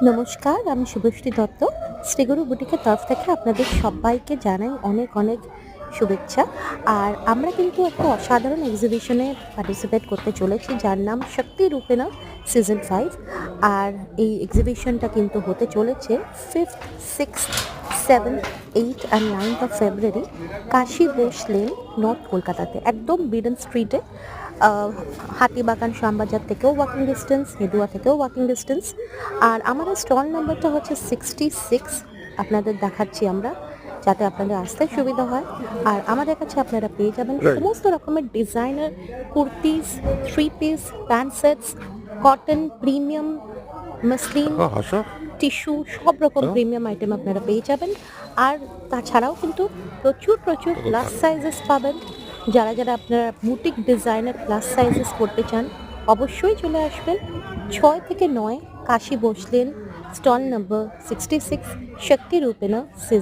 নমস্কার, আমি শুভশ্রী দত্ত। শ্রীগুরু বুটিকের তরফ থেকে আপনাদের সব্বাইকে জানাই অনেক, অনেক শুভেচ্ছা। আর আমরা কিন্তু একটা অসাধারণ এক্সিবিশনে পার্টিসিপেট করতে চলেছি, যার নাম শক্তি রূপেনা সিজন 5। আর এই এক্সিবিশনটা কিন্তু হতে চলেছে 5th, 6th, 7th, 8th and 9th of February Kashi Bose lane, north কলকাতাতে, একদম বিডন স্ট্রিটে। হাতিবাগান শ্যামবাজার থেকেও ওয়াকিং ডিস্টেন্স, হেদুয়া থেকেও ওয়াকিং ডিস্টেন্স। আর আমাদের স্টল নাম্বারটা হচ্ছে 66, আপনাদের দেখাচ্ছি আমরা, যাতে আপনাদের আসতে সুবিধা হয়। আর আমাদের কাছে আপনারা পেয়ে যাবেন Right. সমস্ত রকমের designer kurtis, 3 piece, pant sets, cotton, premium, muslin, আশা টিস্যু, সব রকম হ্যাঁ? প্রিমিয়াম আইটেম আপনারা পেয়ে যাবেন। আর তাছাড়াও কিন্তু প্রচুর প্রচুর প্লাস সাইজেস পাবেন। যারা যারা আপনারা বুটিক ডিজাইনার প্লাস সাইজেস করতে চান, অবশ্যই চলে আসবেন 6 থেকে 9 কাশী বসলেন, স্টল নম্বর 66, শক্তি রূপেনা সিজন